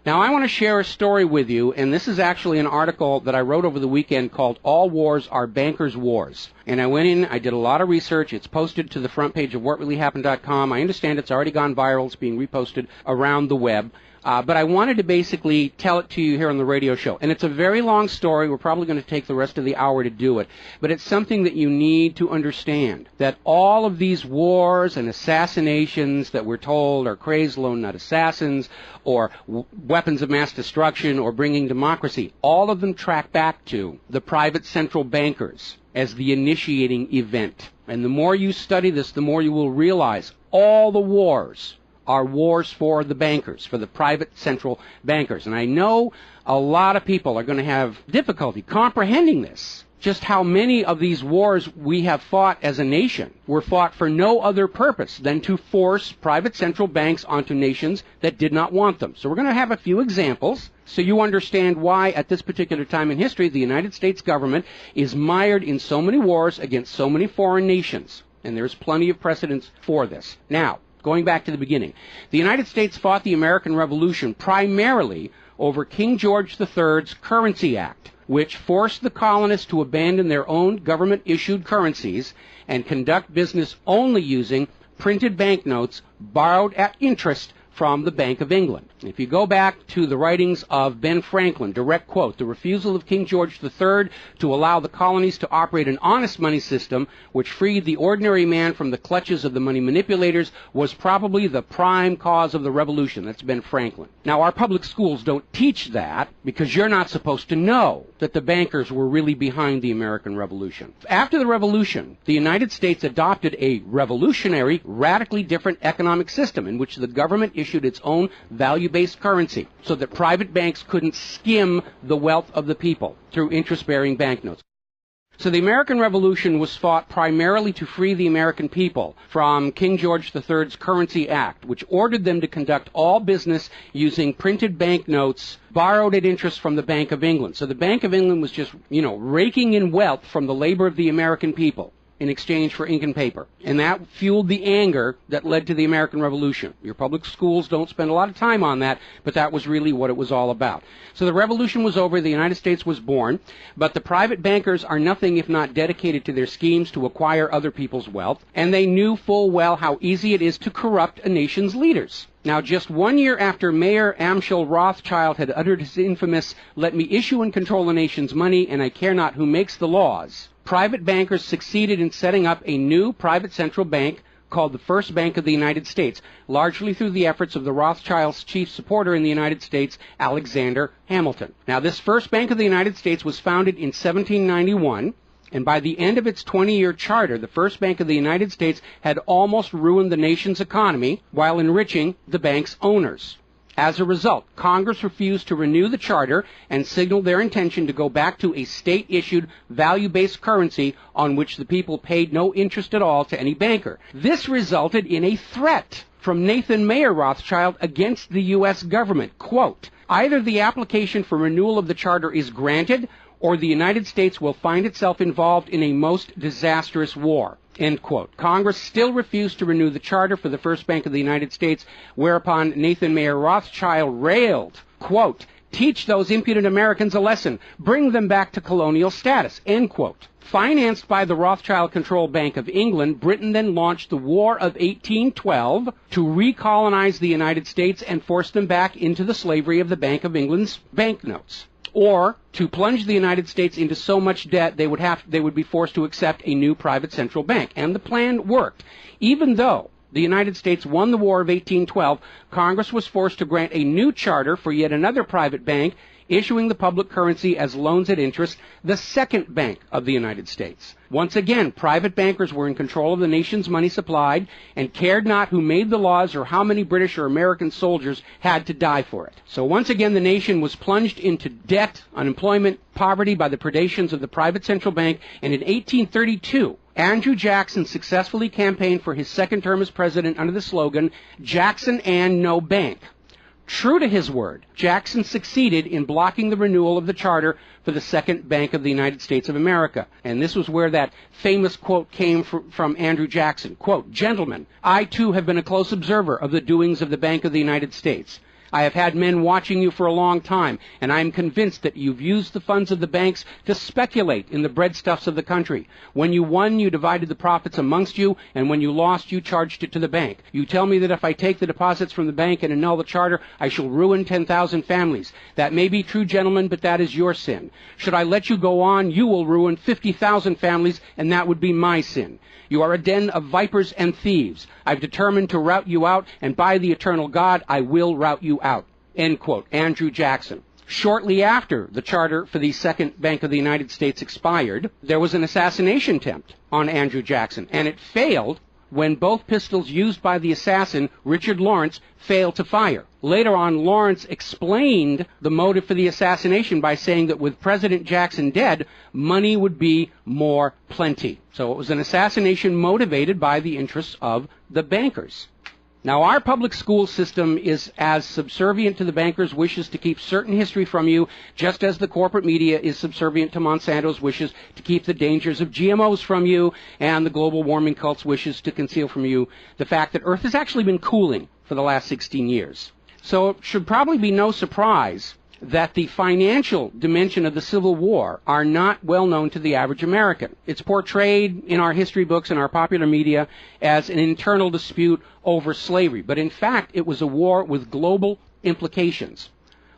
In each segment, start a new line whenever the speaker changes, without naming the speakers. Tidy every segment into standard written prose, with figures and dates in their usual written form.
Now, I want to share a story with you, and this is actually an article that I wrote over the weekend called All Wars Are Bankers' Wars. And I went in, I did a lot of research. It's posted to the front page of whatreallyhappened.com. I understand it's already gone viral. It's being reposted around the web. But I wanted to basically tell it to you here on the radio show. And it's a very long story. We're probably going to take the rest of the hour to do it. But it's something that you need to understand, that all of these wars and assassinations that we're told are crazed lone nut assassins or weapons of mass destruction or bringing democracy, all of them track back to the private central bankers as the initiating event. And the more you study this, the more you will realize all the wars are wars for the bankers, for the private central bankers. And I know a lot of people are going to have difficulty comprehending this, just how many of these wars we have fought as a nation were fought for no other purpose than to force private central banks onto nations that did not want them. So we're going to have a few examples so you understand why at this particular time in history the United States government is mired in so many wars against so many foreign nations. And there's plenty of precedents for this. Now, going back to the beginning, the United States fought the American Revolution primarily over King George III's Currency Act, which forced the colonists to abandon their own government-issued currencies and conduct business only using printed banknotes borrowed at interest from the Bank of England. If you go back to the writings of Ben Franklin, direct quote, the refusal of King George III to allow the colonies to operate an honest money system which freed the ordinary man from the clutches of the money manipulators was probably the prime cause of the revolution. That's Ben Franklin. Now, our public schools don't teach that because you're not supposed to know that the bankers were really behind the American Revolution. After the Revolution, the United States adopted a revolutionary, radically different economic system in which the government issued its own value-based currency so that private banks couldn't skim the wealth of the people through interest-bearing banknotes. So the American Revolution was fought primarily to free the American people from King George III's Currency Act, which ordered them to conduct all business using printed banknotes borrowed at interest from the Bank of England. So the Bank of England was just, raking in wealth from the labor of the American people in exchange for ink and paper. And that fueled the anger that led to the American Revolution. Your public schools don't spend a lot of time on that, but that was really what it was all about. So the revolution was over, the United States was born, but the private bankers are nothing if not dedicated to their schemes to acquire other people's wealth, and they knew full well how easy it is to corrupt a nation's leaders. Now, just 1 year after Mayer Amschel Rothschild had uttered his infamous, "Let me issue and control the nation's money, and I care not who makes the laws," private bankers succeeded in setting up a new private central bank called the First Bank of the United States, largely through the efforts of the Rothschilds' chief supporter in the United States, Alexander Hamilton. Now, this First Bank of the United States was founded in 1791, and by the end of its 20-year charter, the First Bank of the United States had almost ruined the nation's economy while enriching the bank's owners. As a result, Congress refused to renew the charter and signaled their intention to go back to a state-issued, value-based currency on which the people paid no interest at all to any banker. This resulted in a threat from Nathan Mayer Rothschild against the U.S. government. Quote, "Either the application for renewal of the charter is granted, or the United States will find itself involved in a most disastrous war." End quote. Congress still refused to renew the charter for the First Bank of the United States, whereupon Nathan Mayer Rothschild railed, quote, "Teach those impudent Americans a lesson. Bring them back to colonial status." End quote. Financed by the Rothschild-controlled Bank of England, Britain then launched the War of 1812 to recolonize the United States and force them back into the slavery of the Bank of England's banknotes, or to plunge the United States into so much debt they would be forced to accept a new private central bank. And the plan worked. Even though the United States won the War of 1812, Congress was forced to grant a new charter for yet another private bank, issuing the public currency as loans at interest, the Second Bank of the United States. Once again, private bankers were in control of the nation's money supplied and cared not who made the laws or how many British or American soldiers had to die for it. So once again, the nation was plunged into debt, unemployment, poverty by the predations of the private central bank, and in 1832, Andrew Jackson successfully campaigned for his second term as president under the slogan, "Jackson and no bank." True to his word, Jackson succeeded in blocking the renewal of the charter for the Second Bank of the United States of America. And this was where that famous quote came from Andrew Jackson. Quote, "Gentlemen, I too have been a close observer of the doings of the Bank of the United States. I have had men watching you for a long time, and I am convinced that you've used the funds of the banks to speculate in the breadstuffs of the country. When you won, you divided the profits amongst you, and when you lost, you charged it to the bank. You tell me that if I take the deposits from the bank and annul the charter, I shall ruin 10,000 families. That may be true, gentlemen, but that is your sin. Should I let you go on, you will ruin 50,000 families, and that would be my sin. You are a den of vipers and thieves. I've determined to rout you out, and by the eternal God, I will rout you out. End quote. Andrew Jackson. Shortly after the charter for the Second Bank of the United States expired, there was an assassination attempt on Andrew Jackson, and it failed when both pistols used by the assassin, Richard Lawrence, failed to fire. Later on, Lawrence explained the motive for the assassination by saying that with President Jackson dead, money would be more plenty. So it was an assassination motivated by the interests of the bankers. Now, our public school system is as subservient to the bankers' wishes to keep certain history from you, just as the corporate media is subservient to Monsanto's wishes to keep the dangers of GMOs from you, and the global warming cult's wishes to conceal from you the fact that Earth has actually been cooling for the last 16 years. So it should probably be no surprise that the financial dimension of the Civil War are not well known to the average American. It's portrayed in our history books and our popular media as an internal dispute over slavery, but in fact it was a war with global implications.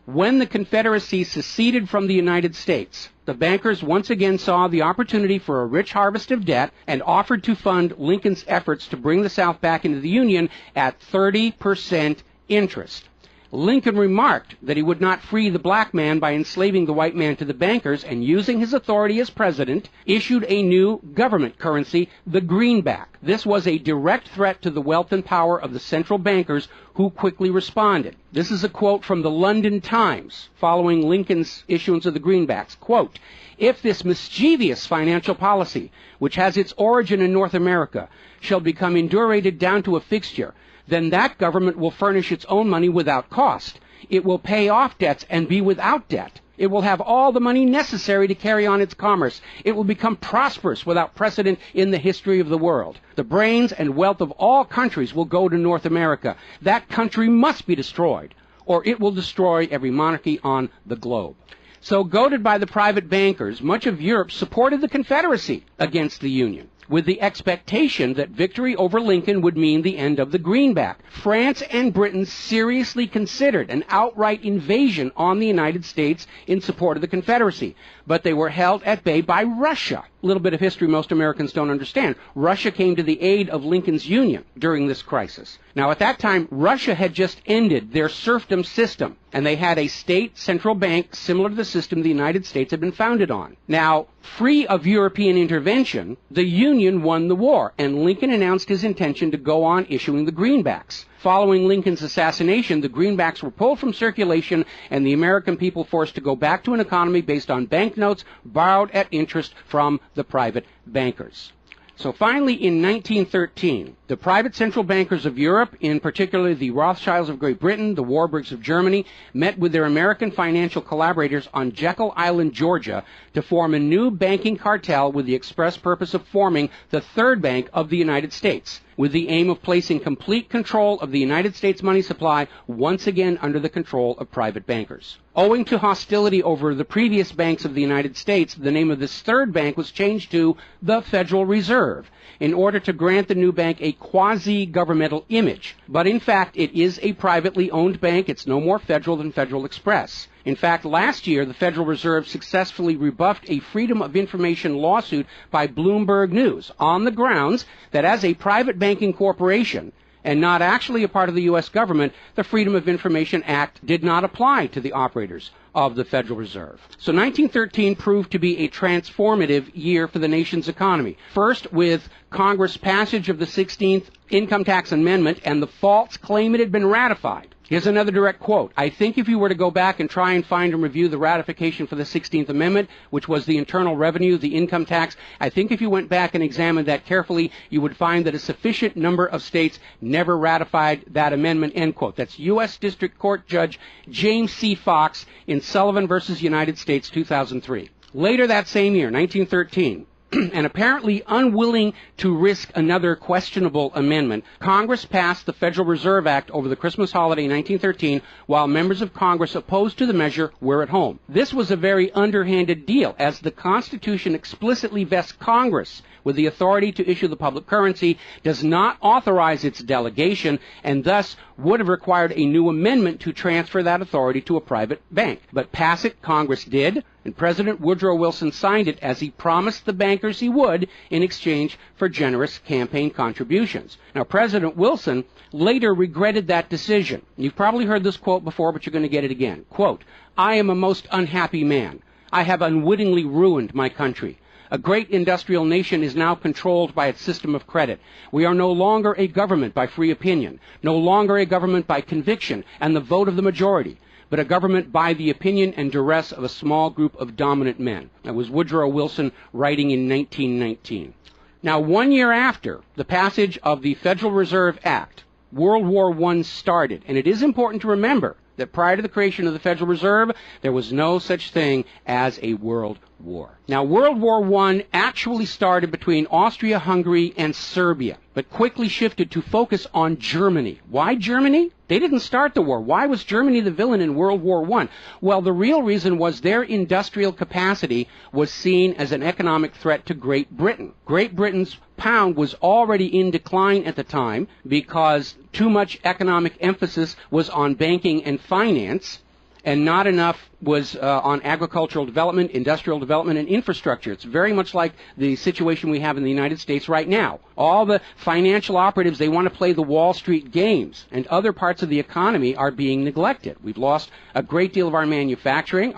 When the Confederacy seceded from the United States, the bankers once again saw the opportunity for a rich harvest of debt and offered to fund Lincoln's efforts to bring the South back into the Union at 30% interest. Lincoln remarked that he would not free the black man by enslaving the white man to the bankers, and using his authority as president, issued a new government currency, the greenback. This was a direct threat to the wealth and power of the central bankers, who quickly responded. This is a quote from the London Times following Lincoln's issuance of the greenbacks. Quote, "If this mischievous financial policy, which has its origin in North America, shall become indurated down to a fixture, then that government will furnish its own money without cost. It will pay off debts and be without debt. It will have all the money necessary to carry on its commerce. It will become prosperous without precedent in the history of the world. The brains and wealth of all countries will go to North America. That country must be destroyed, or it will destroy every monarchy on the globe." So, goaded by the private bankers, much of Europe supported the Confederacy against the Union, with the expectation that victory over Lincoln would mean the end of the greenback. France and Britain seriously considered an outright invasion on the United States in support of the Confederacy, but they were held at bay by Russia. A little bit of history most Americans don't understand. Russia came to the aid of Lincoln's Union during this crisis. Now, at that time, Russia had just ended their serfdom system, and they had a state central bank similar to the system the United States had been founded on. Now, free of European intervention, the Union won the war, and Lincoln announced his intention to go on issuing the greenbacks. Following Lincoln's assassination, the greenbacks were pulled from circulation, and the American people forced to go back to an economy based on banknotes borrowed at interest from the private bankers. So finally, in 1913, the private central bankers of Europe, in particular the Rothschilds of Great Britain, the Warburgs of Germany, met with their American financial collaborators on Jekyll Island, Georgia, to form a new banking cartel with the express purpose of forming the third bank of the United States, with the aim of placing complete control of the United States money supply once again under the control of private bankers. Owing to hostility over the previous banks of the United States, the name of this third bank was changed to the Federal Reserve, in order to grant the new bank a quasi-governmental image. But in fact, it is a privately owned bank. It's no more federal than Federal Express. In fact, last year, the Federal Reserve successfully rebuffed a Freedom of Information lawsuit by Bloomberg News on the grounds that as a private banking corporation, and not actually a part of the U.S. government, the Freedom of Information Act did not apply to the operators of the Federal Reserve. So 1913 proved to be a transformative year for the nation's economy. First, with Congress' passage of the 16th Income Tax Amendment and the false claim it had been ratified. Here's another direct quote. "I think if you were to go back and try and find and review the ratification for the 16th Amendment, which was the internal revenue, the income tax, I think if you went back and examined that carefully, you would find that a sufficient number of states never ratified that amendment," end quote. That's U.S. District Court Judge James C. Fox in Sullivan versus United States, 2003. Later that same year, 1913, and apparently unwilling to risk another questionable amendment, Congress passed the Federal Reserve Act over the Christmas holiday in 1913, while members of Congress opposed to the measure were at home. This was a very underhanded deal, as the Constitution explicitly vests Congress with the authority to issue the public currency, does not authorize its delegation, and thus would have required a new amendment to transfer that authority to a private bank. But pass it, Congress did, and President Woodrow Wilson signed it as he promised the bankers he would in exchange for generous campaign contributions. Now, President Wilson later regretted that decision. You've probably heard this quote before, but you're going to get it again. Quote, "I am a most unhappy man. I have unwittingly ruined my country. A great industrial nation is now controlled by its system of credit. We are no longer a government by free opinion, no longer a government by conviction and the vote of the majority, but a government by the opinion and duress of a small group of dominant men." That was Woodrow Wilson writing in 1919. Now, 1 year after the passage of the Federal Reserve Act, World War I started, and it is important to remember that prior to the creation of the Federal Reserve, there was no such thing as a world war. Now, World War I actually started between Austria, Hungary, and Serbia, but quickly shifted to focus on Germany. Why Germany? They didn't start the war. Why was Germany the villain in World War I? Well, the real reason was their industrial capacity was seen as an economic threat to Great Britain. Great Britain's pound was already in decline at the time because too much economic emphasis was on banking and finance, and not enough was on agricultural development, industrial development, and infrastructure. It's very much like the situation we have in the United States right now. All the financial operatives, they want to play the Wall Street games, and other parts of the economy are being neglected. We've lost a great deal of our manufacturing.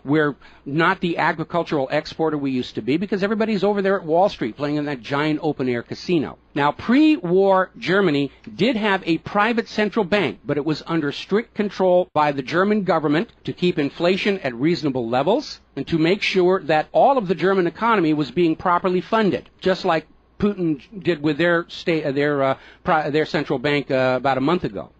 We're not the agricultural exporter we used to be because everybody's over there at Wall Street playing in that giant open-air casino. Now, pre-war Germany did have a private central bank, but it was under strict control by the German government to keep inflation at reasonable levels and to make sure that all of the German economy was being properly funded, just like Putin did with their central bank about a month ago.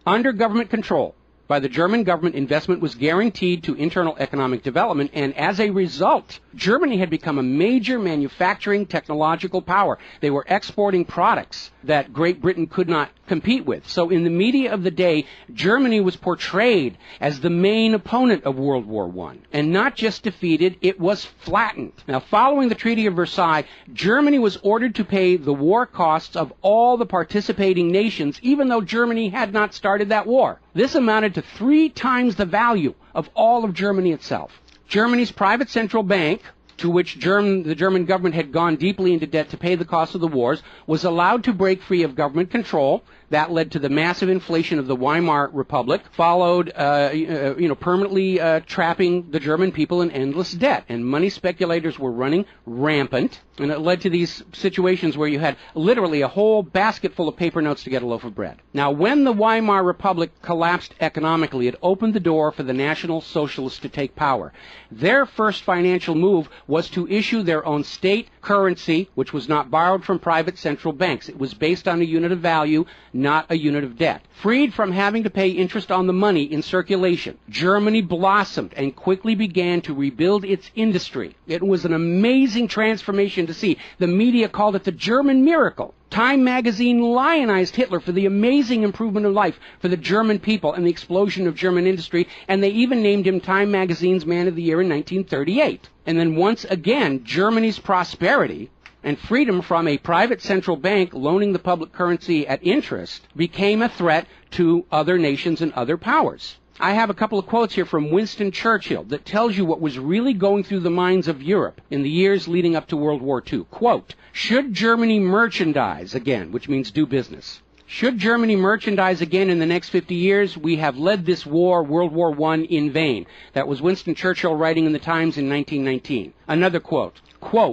Under government control by the German government, investment was guaranteed to internal economic development, and as a result, Germany had become a major manufacturing technological power. They were exporting products that Great Britain could not compete with. So in the media of the day, Germany was portrayed as the main opponent of World War I. And not just defeated, it was flattened. Now, following the Treaty of Versailles, Germany was ordered to pay the war costs of all the participating nations, even though Germany had not started that war. This amounted to 3 times the value of all of Germany itself. Germany's private central bank, to which the German government had gone deeply into debt to pay the cost of the wars, was allowed to break free of government control. That led to the massive inflation of the Weimar Republic, followed, permanently trapping the German people in endless debt. And money speculators were running rampant, and it led to these situations where you had literally a whole basket full of paper notes to get a loaf of bread. Now, when the Weimar Republic collapsed economically, it opened the door for the National Socialists to take power. Their first financial move was to issue their own state currency, which was not borrowed from private central banks. It was based on a unit of value, not a unit of debt. Freed from having to pay interest on the money in circulation, Germany blossomed and quickly began to rebuild its industry. It was an amazing transformation to see. The media called it the German miracle. Time magazine lionized Hitler for the amazing improvement of life for the German people and the explosion of German industry, and they even named him Time magazine's Man of the Year in 1938. And then once again, Germany's prosperity and freedom from a private central bank loaning the public currency at interest became a threat to other nations and other powers. I have a couple of quotes here from Winston Churchill that tells you what was really going through the minds of Europe in the years leading up to World War II. Quote, "Should Germany merchandise again," which means do business, "should Germany merchandise again in the next 50 years, we have led this war, World War I, in vain." That was Winston Churchill writing in the Times in 1919. Another quote,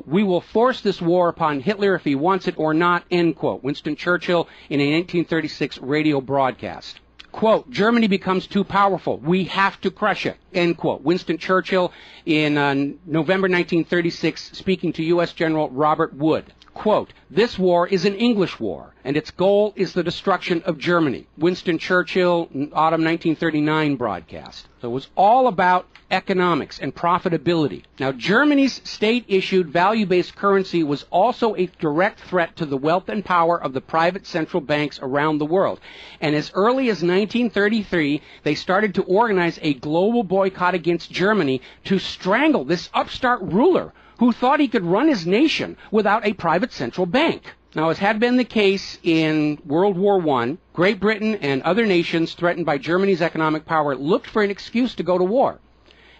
"We will force this war upon Hitler if he wants it or not," end quote. Winston Churchill in a 1936 radio broadcast. Quote, "Germany becomes too powerful. We have to crush it," end quote. Winston Churchill in November 1936 speaking to U.S. General Robert Wood. Quote, "This war is an English war, and its goal is the destruction of Germany." Winston Churchill, autumn 1939 broadcast. So it was all about economics and profitability. Now, Germany's state-issued value-based currency was also a direct threat to the wealth and power of the private central banks around the world. And as early as 1933, they started to organize a global boycott against Germany to strangle this upstart ruler who thought he could run his nation without a private central bank. Now, as had been the case in World War I, Great Britain and other nations threatened by Germany's economic power looked for an excuse to go to war.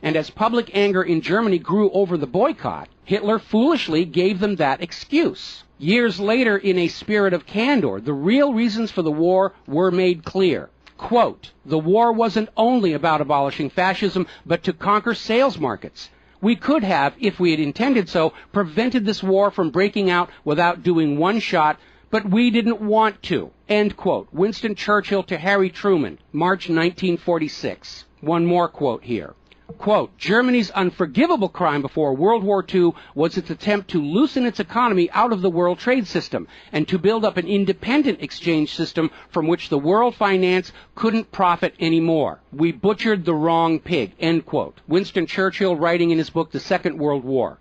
And as public anger in Germany grew over the boycott, Hitler foolishly gave them that excuse. Years later, in a spirit of candor, the real reasons for the war were made clear. Quote, "The war wasn't only about abolishing fascism, but to conquer sales markets. We could have, if we had intended so, prevented this war from breaking out without doing one shot, but we didn't want to." End quote. Winston Churchill to Harry Truman, March 1946. One more quote here. Quote, "Germany's unforgivable crime before World War II was its attempt to loosen its economy out of the world trade system and to build up an independent exchange system from which the world finance couldn't profit anymore. We butchered the wrong pig." End quote. Winston Churchill writing in his book, The Second World War.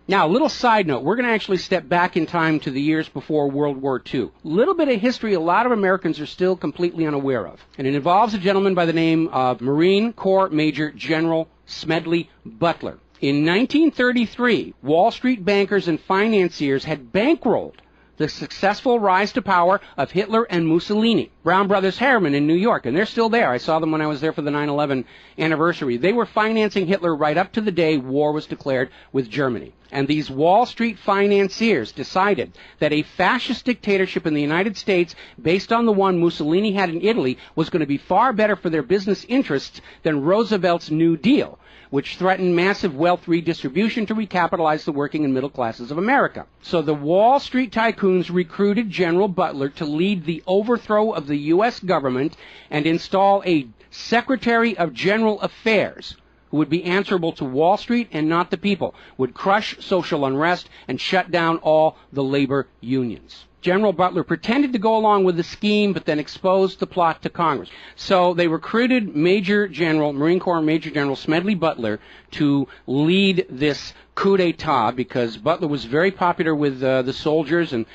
Now, a little side note, we're going to actually step back in time to the years before World War II. A little bit of history a lot of Americans are still completely unaware of. And it involves a gentleman by the name of Marine Corps Major General Smedley Butler. In 1933, Wall Street bankers and financiers had bankrolled the successful rise to power of Hitler and Mussolini. Brown Brothers Harriman in New York, and they're still there. I saw them when I was there for the 9/11 anniversary. They were financing Hitler right up to the day war was declared with Germany. And these Wall Street financiers decided that a fascist dictatorship in the United States, based on the one Mussolini had in Italy, was going to be far better for their business interests than Roosevelt's New Deal, which threatened massive wealth redistribution to recapitalize the working and middle classes of America. So the Wall Street tycoons recruited General Butler to lead the overthrow of the U.S. government and install a Secretary of General Affairs who would be answerable to Wall Street and not the people, would crush social unrest and shut down all the labor unions. General Butler pretended to go along with the scheme, but then exposed the plot to Congress. So they recruited Marine Corps Major General Smedley Butler to lead this coup d'etat because Butler was very popular with the soldiers, and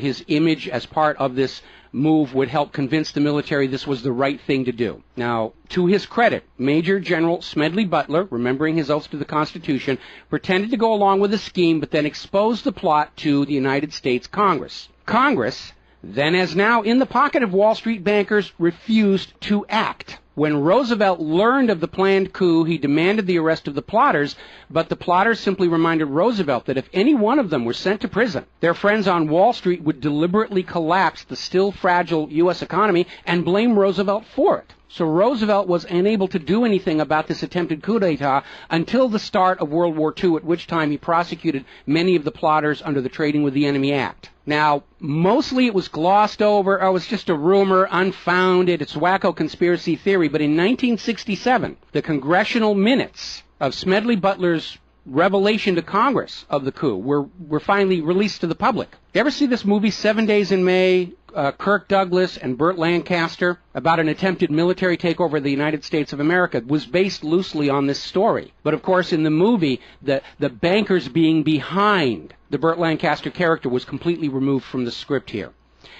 his image as part of this move would help convince the military this was the right thing to do. Now, to his credit, Major General Smedley Butler, remembering his oath to the Constitution, pretended to go along with the scheme, but then exposed the plot to the United States Congress. Congress, then as now in the pocket of Wall Street bankers, refused to act. When Roosevelt learned of the planned coup, he demanded the arrest of the plotters, but the plotters simply reminded Roosevelt that if any one of them were sent to prison, their friends on Wall Street would deliberately collapse the still fragile U.S. economy and blame Roosevelt for it. So Roosevelt was unable to do anything about this attempted coup d'etat until the start of World War II, at which time he prosecuted many of the plotters under the Trading with the Enemy Act. Now, mostly it was glossed over. Oh, it's just a rumor, unfounded, it's wacko conspiracy theory. But in 1967, the congressional minutes of Smedley Butler's revelation to Congress of the coup were finally released to the public. You ever see this movie 7 Days in May, Kirk Douglas and Burt Lancaster, about an attempted military takeover of the United States of America? It was based loosely on this story. But of course, in the movie, the bankers being behind the Burt Lancaster character was completely removed from the script here.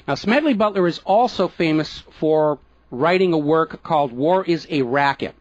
Now, Smedley Butler is also famous for writing a work called War is a Racket.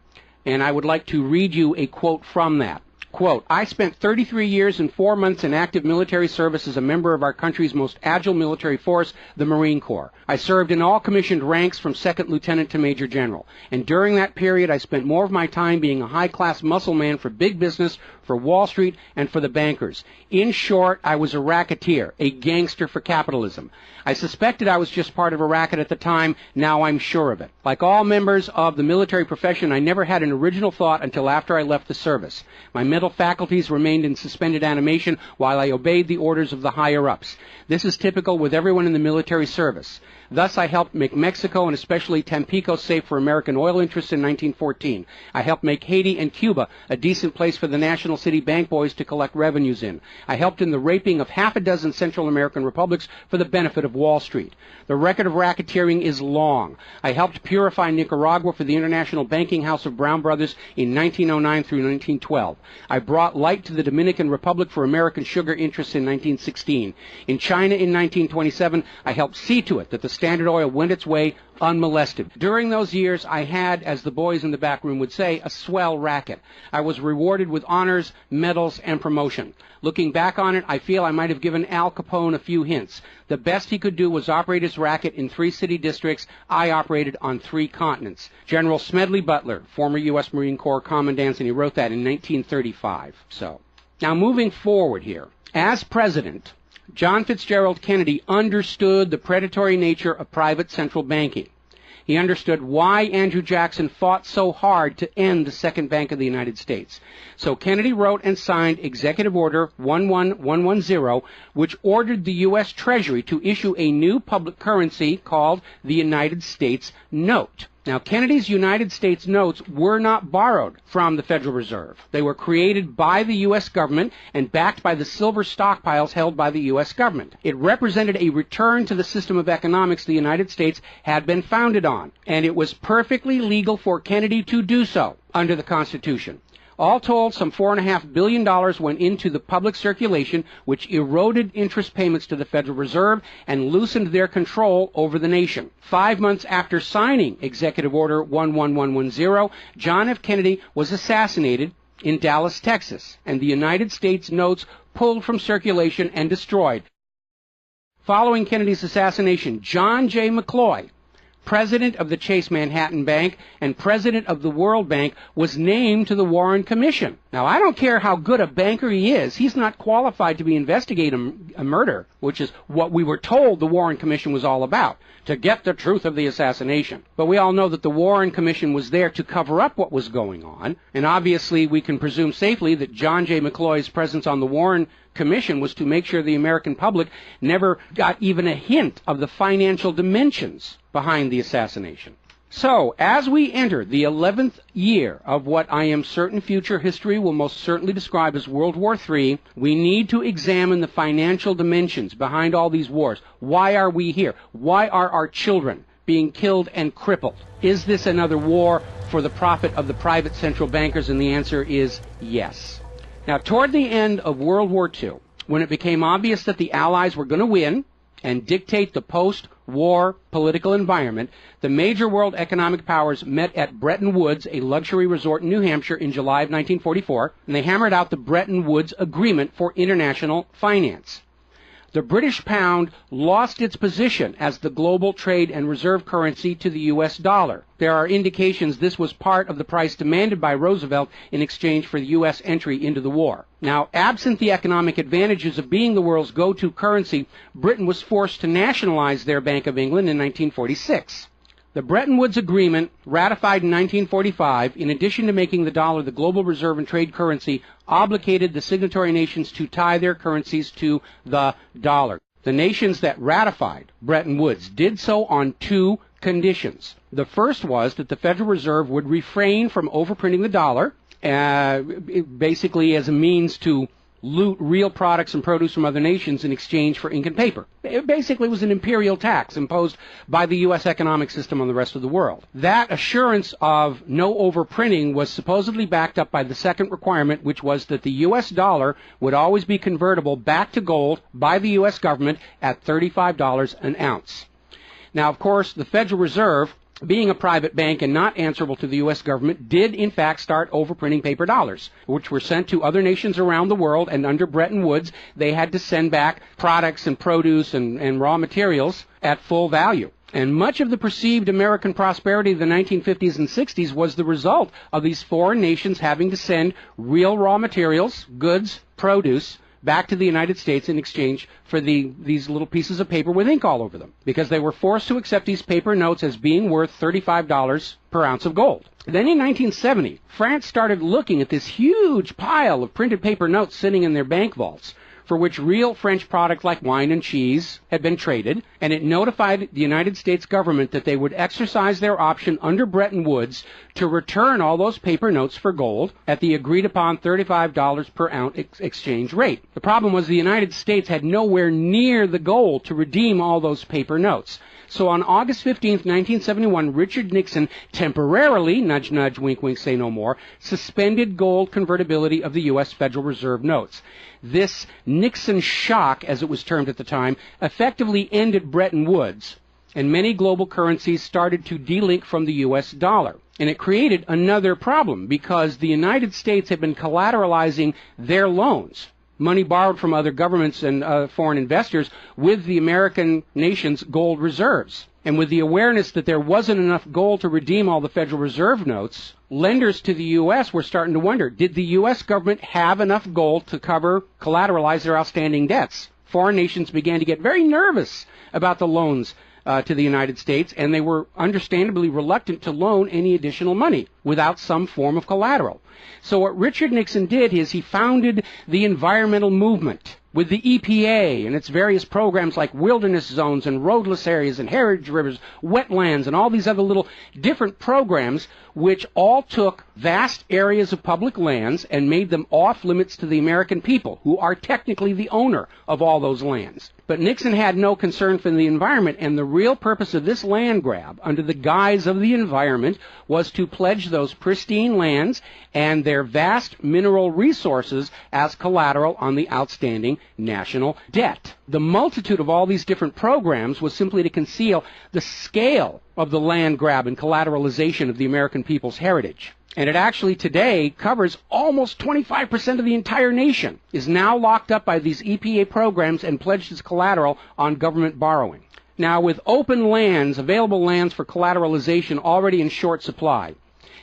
And I would like to read you a quote from that. Quote, "I spent 33 years and 4 months in active military service as a member of our country's most agile military force, the Marine Corps. I served in all commissioned ranks from second lieutenant to major general. And during that period, I spent more of my time being a high-class muscle man for big business, for Wall Street, and for the bankers. In short, I was a racketeer, a gangster for capitalism. I suspected I was just part of a racket at the time. Now I'm sure of it. Like all members of the military profession, I never had an original thought until after I left the service. My mental faculties remained in suspended animation while I obeyed the orders of the higher-ups. This is typical with everyone in the military service. Thus, I helped make Mexico and especially Tampico safe for American oil interests in 1914. I helped make Haiti and Cuba a decent place for the national City bank boys to collect revenues in. I helped in the raping of half a dozen Central American republics for the benefit of Wall Street. The record of racketeering is long. I helped purify Nicaragua for the International Banking House of Brown Brothers in 1909 through 1912. I brought light to the Dominican Republic for American sugar interests in 1916. In China in 1927, I helped see to it that the Standard Oil went its way unmolested. During those years, I had, as the boys in the back room would say, a swell racket. I was rewarded with honors, medals, and promotion. Looking back on it, I feel I might have given Al Capone a few hints. The best he could do was operate his racket in 3 city districts. I operated on 3 continents. General Smedley Butler, former U.S. Marine Corps Commandant, and he wrote that in 1935. So, now moving forward here. As president, John Fitzgerald Kennedy understood the predatory nature of private central banking. He understood why Andrew Jackson fought so hard to end the Second Bank of the United States. So Kennedy wrote and signed Executive Order 11110, which ordered the U.S. Treasury to issue a new public currency called the United States Note. Now, Kennedy's United States notes were not borrowed from the Federal Reserve. They were created by the U.S. government and backed by the silver stockpiles held by the U.S. government. It represented a return to the system of economics the United States had been founded on, and it was perfectly legal for Kennedy to do so under the Constitution. All told, some $4.5 billion went into the public circulation, which eroded interest payments to the Federal Reserve and loosened their control over the nation. 5 months after signing Executive Order 11110, John F. Kennedy was assassinated in Dallas, Texas, and the United States notes pulled from circulation and destroyed. Following Kennedy's assassination, John J. McCloy, president of the Chase Manhattan Bank and president of the World Bank, was named to the Warren Commission. Now, I don't care how good a banker he is, he's not qualified to be investigating a murder, which is what we were told the Warren Commission was all about, to get the truth of the assassination. But we all know that the Warren Commission was there to cover up what was going on, and obviously we can presume safely that John J. McCloy's presence on the Warren Commission was to make sure the American public never got even a hint of the financial dimensions behind the assassination. So, as we enter the 11th year of what I am certain future history will most certainly describe as World War III, we need to examine the financial dimensions behind all these wars. Why are we here? Why are our children being killed and crippled? Is this another war for the profit of the private central bankers? And the answer is yes. Now, toward the end of World War II, when it became obvious that the Allies were going to win and dictate the post-war political environment, the major world economic powers met at Bretton Woods, a luxury resort in New Hampshire, in July of 1944, and they hammered out the Bretton Woods Agreement for International Finance. The British pound lost its position as the global trade and reserve currency to the U.S. dollar. There are indications this was part of the price demanded by Roosevelt in exchange for the U.S. entry into the war. Now, absent the economic advantages of being the world's go-to currency, Britain was forced to nationalize their Bank of England in 1946. The Bretton Woods Agreement, ratified in 1945, in addition to making the dollar the global reserve and trade currency, obligated the signatory nations to tie their currencies to the dollar. The nations that ratified Bretton Woods did so on 2 conditions. The first was that the Federal Reserve would refrain from overprinting the dollar, basically as a means to loot real products and produce from other nations in exchange for ink and paper. It basically was an imperial tax imposed by the U.S. economic system on the rest of the world. That assurance of no overprinting was supposedly backed up by the second requirement, which was that the U.S. dollar would always be convertible back to gold by the U.S. government at $35 an ounce. Now, of course, the Federal Reserve, being a private bank and not answerable to the U.S. government, did in fact start overprinting paper dollars, which were sent to other nations around the world, and under Bretton Woods, they had to send back products and produce and raw materials at full value. And much of the perceived American prosperity of the 1950s and 60s was the result of these foreign nations having to send real raw materials, goods, produce, back to the United States in exchange for these little pieces of paper with ink all over them, because they were forced to accept these paper notes as being worth $35 per ounce of gold. Then in 1970, France started looking at this huge pile of printed paper notes sitting in their bank vaults. for which real French products like wine and cheese had been traded, and it notified the United States government that they would exercise their option under Bretton Woods to return all those paper notes for gold at the agreed-upon $35 per ounce exchange rate. The problem was the United States had nowhere near the gold to redeem all those paper notes. So on August 15, 1971, Richard Nixon temporarily, nudge, nudge, wink, wink, say no more, suspended gold convertibility of the U.S. Federal Reserve notes. This Nixon shock, as it was termed at the time, effectively ended Bretton Woods, and many global currencies started to delink from the U.S. dollar. And it created another problem because the United States had been collateralizing their loans, money borrowed from other governments and foreign investors, with the American nation's gold reserves. And with the awareness that there wasn't enough gold to redeem all the Federal Reserve notes, lenders to the U.S. were starting to wonder, did the U.S. government have enough gold to collateralize their outstanding debts? Foreign nations began to get very nervous about the loans to the United States, and they were understandably reluctant to loan any additional money without some form of collateral. So what Richard Nixon did is he founded the environmental movement with the EPA and its various programs like wilderness zones and roadless areas and heritage rivers, wetlands, and all these other little different programs which all took vast areas of public lands and made them off limits to the American people, who are technically the owner of all those lands. But Nixon had no concern for the environment, and the real purpose of this land grab, under the guise of the environment, was to pledge those pristine lands and their vast mineral resources as collateral on the outstanding national debt. The multitude of all these different programs was simply to conceal the scale of the land grab and collateralization of the American people's heritage. And it actually today covers almost 25% of the entire nation, is now locked up by these EPA programs and pledged as collateral on government borrowing. Now, with open lands, available lands for collateralization already in short supply,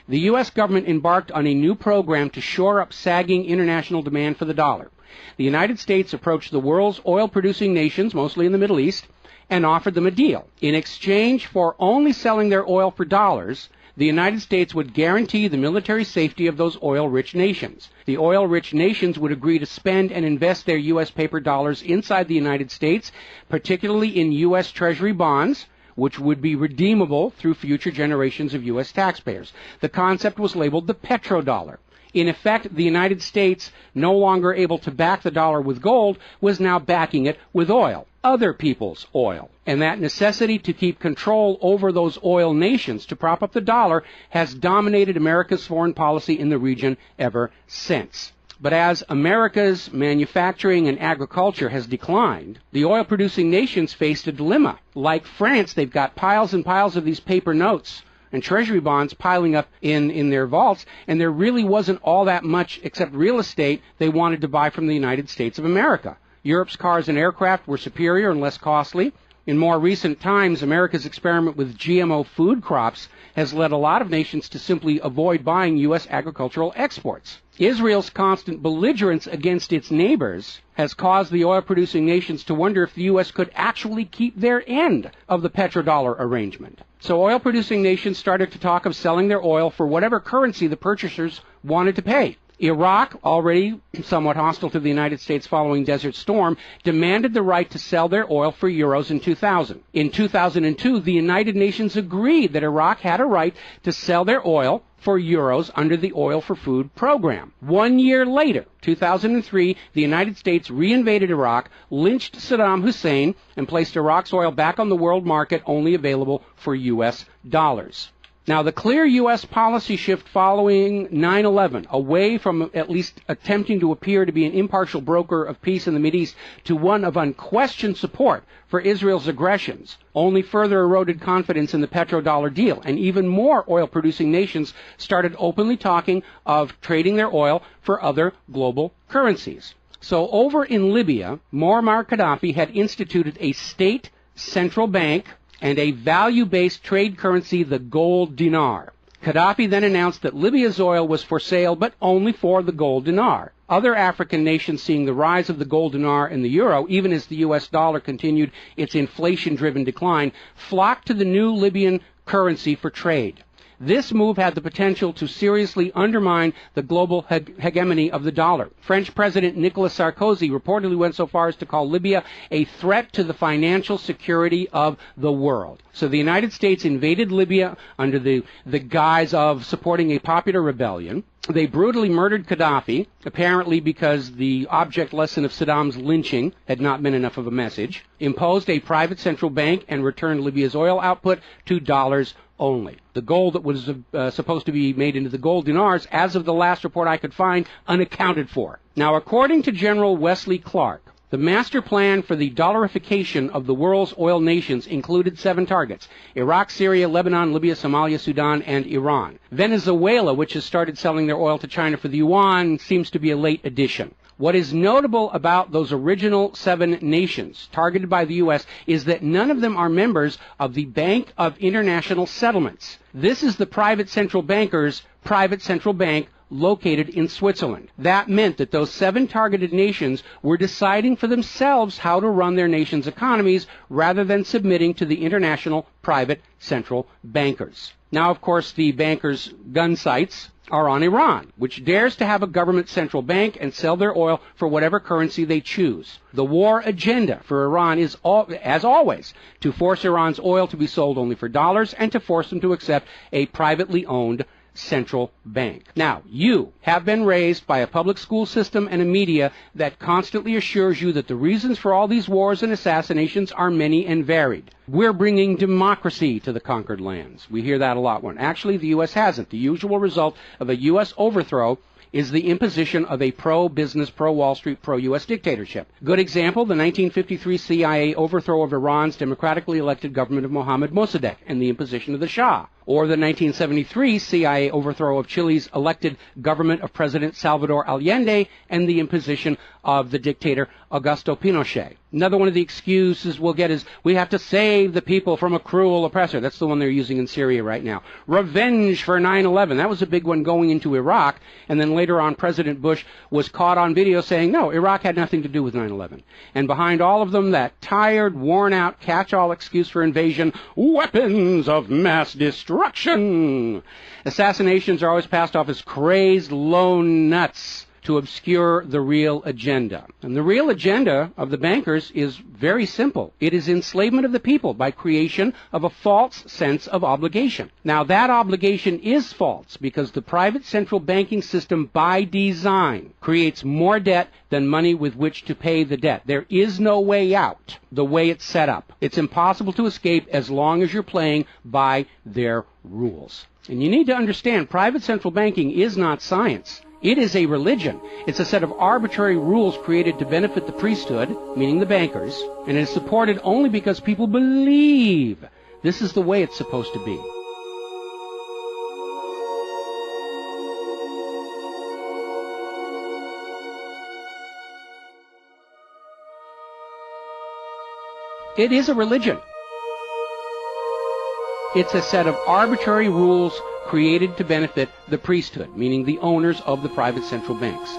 the U.S. government embarked on a new program to shore up sagging international demand for the dollar. The United States approached the world's oil-producing nations, mostly in the Middle East, and offered them a deal. In exchange for only selling their oil for dollars, the United States would guarantee the military safety of those oil-rich nations. The oil-rich nations would agree to spend and invest their U.S. paper dollars inside the United States, particularly in U.S. Treasury bonds, which would be redeemable through future generations of U.S. taxpayers. The concept was labeled the petrodollar. In effect, the United States, no longer able to back the dollar with gold, was now backing it with oil, other people's oil. And that necessity to keep control over those oil nations to prop up the dollar has dominated America's foreign policy in the region ever since. But as America's manufacturing and agriculture has declined, the oil-producing nations faced a dilemma. Like France, they've got piles and piles of these paper notes and treasury bonds piling up in their vaults, and there really wasn't all that much except real estate they wanted to buy from the United States of America. Europe's cars and aircraft were superior and less costly. In more recent times, America's experiment with GMO food crops has led a lot of nations to simply avoid buying U.S. agricultural exports. Israel's constant belligerence against its neighbors has caused the oil-producing nations to wonder if the U.S. could actually keep their end of the petrodollar arrangement. So oil-producing nations started to talk of selling their oil for whatever currency the purchasers wanted to pay. Iraq, already somewhat hostile to the United States following Desert Storm, demanded the right to sell their oil for euros in 2000. In 2002, the United Nations agreed that Iraq had a right to sell their oil for euros under the Oil for Food program. 1 year later, 2003, the United States reinvaded Iraq, lynched Saddam Hussein, and placed Iraq's oil back on the world market, only available for U.S. dollars. Now, the clear U.S. policy shift following 9/11, away from at least attempting to appear to be an impartial broker of peace in the Mideast to one of unquestioned support for Israel's aggressions, only further eroded confidence in the petrodollar deal, and even more oil-producing nations started openly talking of trading their oil for other global currencies. So over in Libya, Muammar Gaddafi had instituted a state central bank and a value-based trade currency, the gold dinar. Gaddafi then announced that Libya's oil was for sale, but only for the gold dinar. Other African nations, seeing the rise of the gold dinar and the euro, even as the U.S. dollar continued its inflation-driven decline, flocked to the new Libyan currency for trade. This move had the potential to seriously undermine the global hegemony of the dollar. French President Nicolas Sarkozy reportedly went so far as to call Libya a threat to the financial security of the world. So the United States invaded Libya under the guise of supporting a popular rebellion. They brutally murdered Gaddafi, apparently because the object lesson of Saddam's lynching had not been enough of a message, imposed a private central bank, and returned Libya's oil output to dollars only. The gold that was supposed to be made into the gold dinars, as of the last report I could find, unaccounted for. Now, according to General Wesley Clark, the master plan for the dollarification of the world's oil nations included 7 targets: Iraq, Syria, Lebanon, Libya, Somalia, Sudan, and Iran. Venezuela, which has started selling their oil to China for the yuan, seems to be a late addition. What is notable about those original 7 nations targeted by the U.S. is that none of them are members of the Bank of International Settlements. This is the private central banker's private central bank located in Switzerland. That meant that those 7 targeted nations were deciding for themselves how to run their nation's economies rather than submitting to the international private central bankers. Now, of course, the bankers' gun sights are on Iran, which dares to have a government central bank and sell their oil for whatever currency they choose. The war agenda for Iran is, as always, to force Iran's oil to be sold only for dollars and to force them to accept a privately owned central bank. Now, you have been raised by a public school system and a media that constantly assures you that the reasons for all these wars and assassinations are many and varied. We're bringing democracy to the conquered lands. We hear that a lot when actually the U.S. hasn't. The usual result of a U.S. overthrow is the imposition of a pro-business, pro-Wall Street, pro-U.S. dictatorship. Good example, the 1953 CIA overthrow of Iran's democratically elected government of Mohammad Mossadegh and the imposition of the Shah. Or the 1973 CIA overthrow of Chile's elected government of President Salvador Allende and the imposition of the dictator Augusto Pinochet. Another one of the excuses we'll get is we have to save the people from a cruel oppressor. That's the one they're using in Syria right now. Revenge for 9/11. That was a big one going into Iraq. And then later on, President Bush was caught on video saying, no, Iraq had nothing to do with 9/11. And behind all of them, that tired, worn-out, catch-all excuse for invasion, weapons of mass destruction. Assassinations are always passed off as crazed lone nuts to obscure the real agenda. And the real agenda of the bankers is very simple. It is enslavement of the people by creation of a false sense of obligation. Now, that obligation is false because the private central banking system by design creates more debt than money with which to pay the debt. There is no way out the way it's set up. It's impossible to escape as long as you're playing by their rules. And you need to understand, private central banking is not science. It is a religion. It's a set of arbitrary rules created to benefit the priesthood, meaning the bankers, and it is supported only because people believe this is the way it's supposed to be. It is a religion. It's a set of arbitrary rules created to benefit the priesthood, meaning the owners of the private central banks.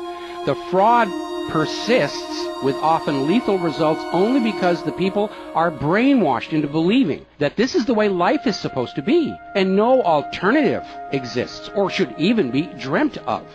The fraud persists with often lethal results only because the people are brainwashed into believing that this is the way life is supposed to be, and no alternative exists or should even be dreamt of.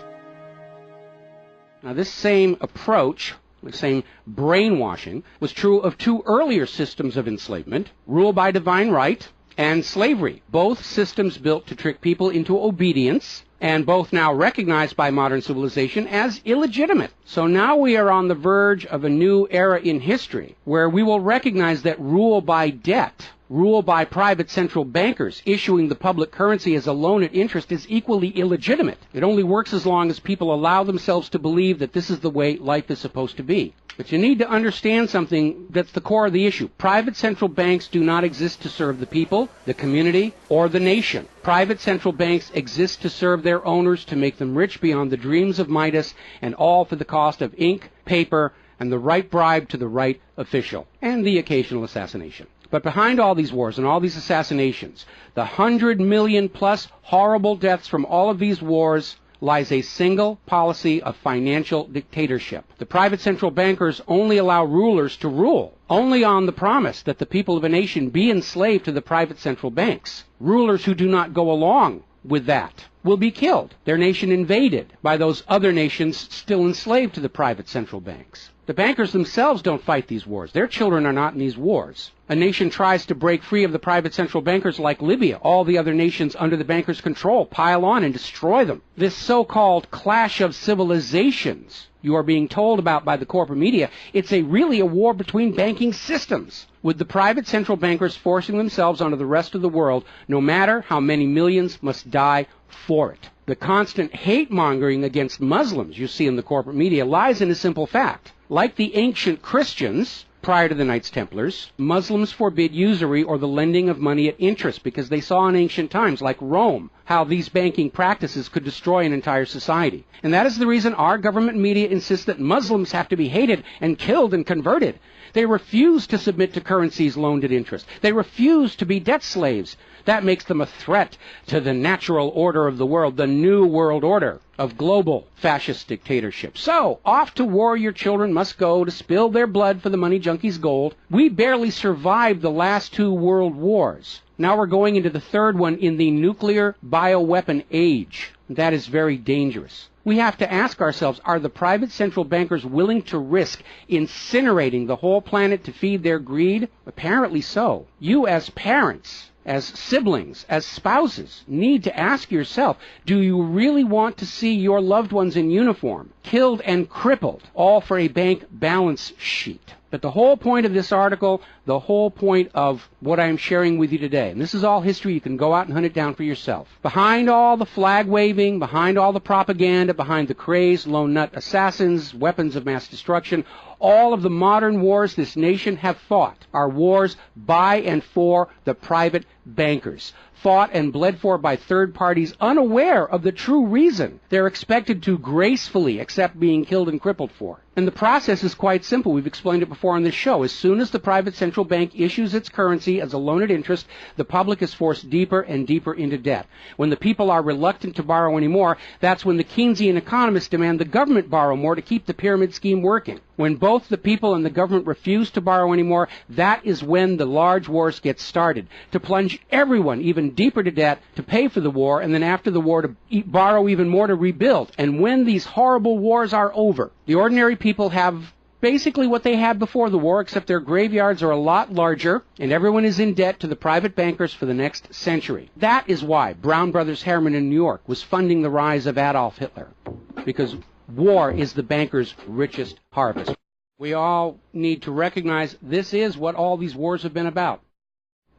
Now, this same approach, the same brainwashing, was true of 2 earlier systems of enslavement, rule by divine right and slavery, both systems built to trick people into obedience, and both now recognized by modern civilization as illegitimate. So now we are on the verge of a new era in history where we will recognize that rule by debt, rule by private central bankers issuing the public currency as a loan at interest is equally illegitimate. It only works as long as people allow themselves to believe that this is the way life is supposed to be. But you need to understand something that's the core of the issue. Private central banks do not exist to serve the people, the community, or the nation. Private central banks exist to serve their owners, to make them rich beyond the dreams of Midas, and all for the cost of ink, paper, and the right bribe to the right official, and the occasional assassination. But behind all these wars and all these assassinations, the 100 million plus horrible deaths from all of these wars, lies a single policy of financial dictatorship. The private central bankers only allow rulers to rule, only on the promise that the people of a nation be enslaved to the private central banks. Rulers who do not go along with that will be killed, their nation invaded by those other nations still enslaved to the private central banks. The bankers themselves don't fight these wars. Their children are not in these wars. A nation tries to break free of the private central bankers like Libya. All the other nations under the bankers' control pile on and destroy them. This so-called clash of civilizations you are being told about by the corporate media, it's really a war between banking systems, with the private central bankers forcing themselves onto the rest of the world, no matter how many millions must die for it. The constant hate-mongering against Muslims you see in the corporate media lies in a simple fact. Like the ancient Christians, prior to the Knights Templars, Muslims forbid usury or the lending of money at interest because they saw in ancient times, like Rome, how these banking practices could destroy an entire society. And that is the reason our government media insists that Muslims have to be hated and killed and converted. They refuse to submit to currencies loaned at interest. They refuse to be debt slaves. That makes them a threat to the natural order of the world, the new world order of global fascist dictatorship. So, off to war your children must go to spill their blood for the money junkies' gold. We barely survived the last 2 world wars. Now we're going into the third one in the nuclear bioweapon age. That is very dangerous. We have to ask ourselves, are the private central bankers willing to risk incinerating the whole planet to feed their greed? Apparently so. You as parents, as siblings, as spouses, need to ask yourself, do you really want to see your loved ones in uniform, killed and crippled, all for a bank balance sheet? But the whole point of this article, the whole point of what I'm sharing with you today, and this is all history, you can go out and hunt it down for yourself. Behind all the flag waving, behind all the propaganda, behind the crazed lone nut assassins, weapons of mass destruction, all of the modern wars this nation have fought are wars by and for the private bankers, fought and bled for by third parties unaware of the true reason they're expected to gracefully accept being killed and crippled for. And the process is quite simple. We've explained it before on this show. As soon as the private central bank issues its currency as a loan at interest, the public is forced deeper and deeper into debt. When the people are reluctant to borrow anymore, that's when the Keynesian economists demand the government borrow more to keep the pyramid scheme working. When both the people and the government refuse to borrow anymore, that is when the large wars get started, to plunge everyone even deeper to debt to pay for the war, and then after the war to borrow even more to rebuild. And when these horrible wars are over, the ordinary people have basically what they had before the war, except their graveyards are a lot larger, and everyone is in debt to the private bankers for the next century. That is why Brown Brothers Harriman in New York was funding the rise of Adolf Hitler, because war is the bankers' richest harvest. We all need to recognize this is what all these wars have been about.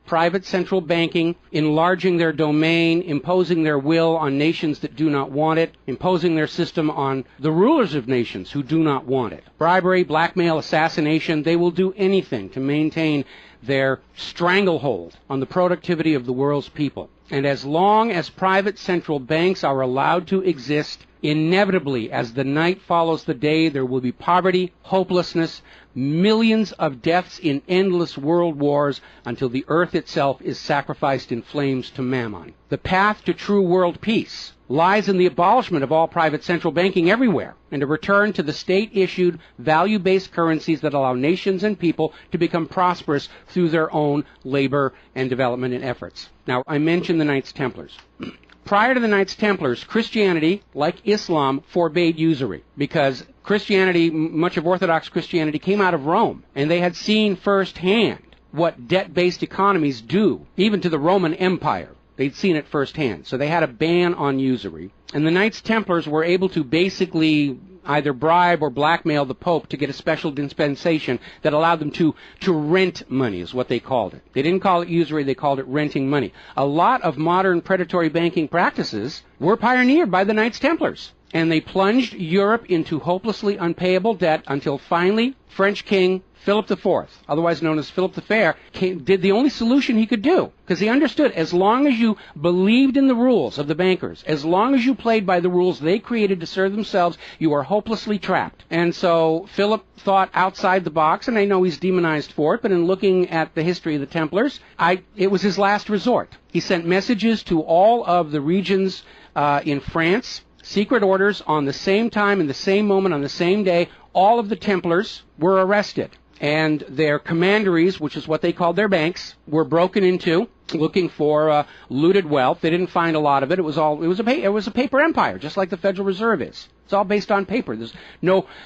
Private central banking, enlarging their domain, imposing their will on nations that do not want it, imposing their system on the rulers of nations who do not want it. Bribery, blackmail, assassination, they will do anything to maintain their stranglehold on the productivity of the world's people. And as long as private central banks are allowed to exist, inevitably, as the night follows the day, there will be poverty, hopelessness, millions of deaths in endless world wars until the earth itself is sacrificed in flames to Mammon. The path to true world peace lies in the abolishment of all private central banking everywhere, and a return to the state-issued, value-based currencies that allow nations and people to become prosperous through their own labor and development and efforts. Now, I mentioned the Knights Templars. Prior to the Knights Templars, Christianity, like Islam, forbade usury because Christianity, much of Orthodox Christianity, came out of Rome, and they had seen firsthand what debt-based economies do, even to the Roman Empire. They'd seen it firsthand. So they had a ban on usury. And the Knights Templars were able to basically either bribe or blackmail the Pope to get a special dispensation that allowed them to rent money, is what they called it. They didn't call it usury, they called it renting money. A lot of modern predatory banking practices were pioneered by the Knights Templars. And they plunged Europe into hopelessly unpayable debt until finally French King Philip IV, otherwise known as Philip the Fair, did the only solution he could do, because he understood as long as you believed in the rules of the bankers, as long as you played by the rules they created to serve themselves, you are hopelessly trapped. And so Philip thought outside the box, and I know he's demonized for it, but in looking at the history of the Templars, it was his last resort. He sent messages to all of the regions in France, secret orders on the same time, in the same moment, on the same day. All of the Templars were arrested. and their commanderies, which is what they called their banks, were broken into, looking for looted wealth. They didn't find a lot of it. It was a paper empire, just like the Federal Reserve is. It's all based on paper. There's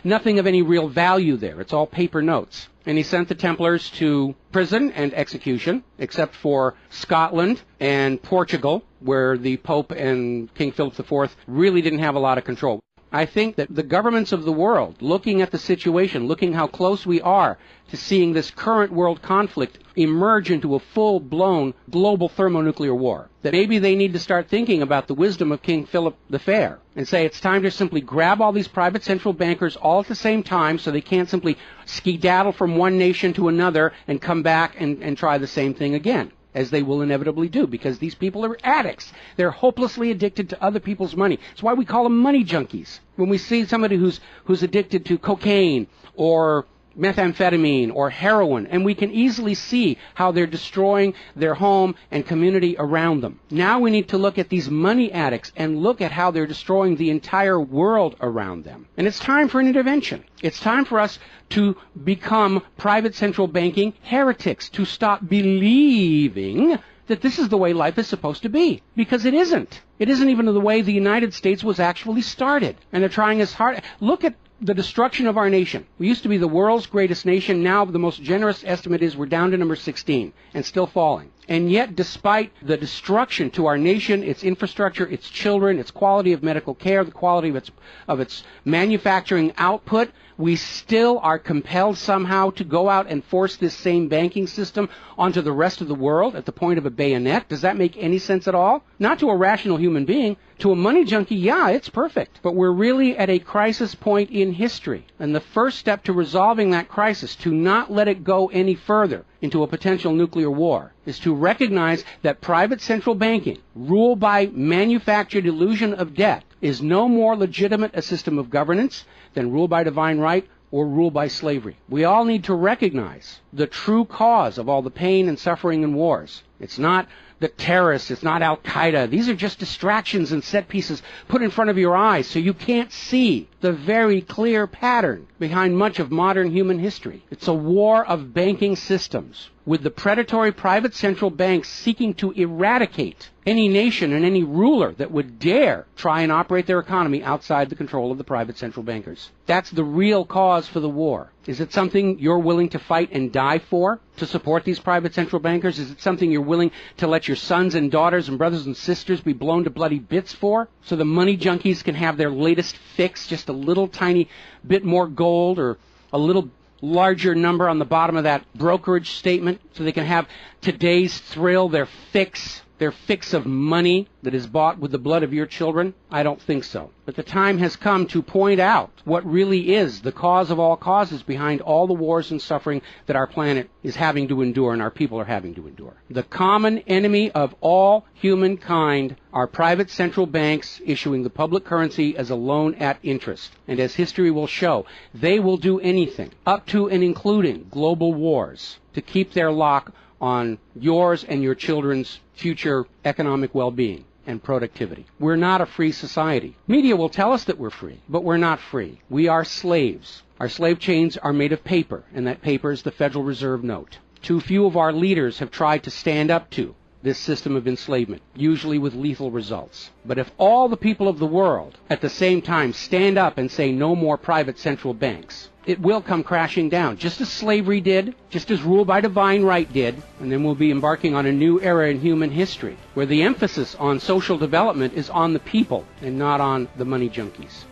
nothing of any real value there. It's all paper notes. And he sent the Templars to prison and execution, except for Scotland and Portugal, where the Pope and King Philip IV really didn't have a lot of control. I think that the governments of the world, looking at the situation, looking how close we are to seeing this current world conflict emerge into a full-blown global thermonuclear war, that maybe they need to start thinking about the wisdom of King Philip the Fair and say it's time to simply grab all these private central bankers all at the same time so they can't simply skedaddle from one nation to another and come back and try the same thing again, as they will inevitably do, because these people are addicts. They're hopelessly addicted to other people's money. It's why we call them money junkies. When we see somebody who's addicted to cocaine or methamphetamine or heroin, and we can easily see how they're destroying their home and community around them. Now we need to look at these money addicts and look at how they're destroying the entire world around them. And it's time for an intervention. It's time for us to become private central banking heretics, to stop believing that this is the way life is supposed to be, because it isn't. It isn't even the way the United States was actually started. And they're trying as hard. Look at the destruction of our nation. We used to be the world's greatest nation. Now the most generous estimate is we're down to number 16 and still falling. And yet, despite the destruction to our nation, its infrastructure, its children, its quality of medical care, the quality of its manufacturing output, we still are compelled somehow to go out and force this same banking system onto the rest of the world at the point of a bayonet. Does that make any sense at all? Not to a rational human being. To a money junkie, yeah, it's perfect. But we're really at a crisis point in history. And the first step to resolving that crisis, to not let it go any further into a potential nuclear war, is to recognize that private central banking, ruled by manufactured illusion of debt, is no more legitimate a system of governance than rule by divine right or rule by slavery. We all need to recognize the true cause of all the pain and suffering and wars. It's not the terrorists, it's not Al-Qaeda. These are just distractions and set pieces put in front of your eyes so you can't see the very clear pattern behind much of modern human history. It's a war of banking systems, with the predatory private central banks seeking to eradicate any nation and any ruler that would dare try and operate their economy outside the control of the private central bankers. That's the real cause for the war. Is it something you're willing to fight and die for, to support these private central bankers? Is it something you're willing to let your sons and daughters and brothers and sisters be blown to bloody bits for, so the money junkies can have their latest fix, just a little tiny bit more gold or a little larger number on the bottom of that brokerage statement, so they can have today's thrill, their fix of money that is bought with the blood of your children? I don't think so. But the time has come to point out what really is the cause of all causes behind all the wars and suffering that our planet is having to endure and our people are having to endure. The common enemy of all humankind are private central banks issuing the public currency as a loan at interest. And as history will show, they will do anything, up to and including global wars, to keep their lock on yours and your children's future economic well-being and productivity. We're not a free society. Media will tell us that we're free, but we're not free. We are slaves. Our slave chains are made of paper, and that paper is the Federal Reserve note. Too few of our leaders have tried to stand up to this system of enslavement, usually with lethal results. But if all the people of the world at the same time stand up and say no more private central banks, it will come crashing down, just as slavery did, just as rule by divine right did, and then we'll be embarking on a new era in human history, where the emphasis on social development is on the people and not on the money junkies.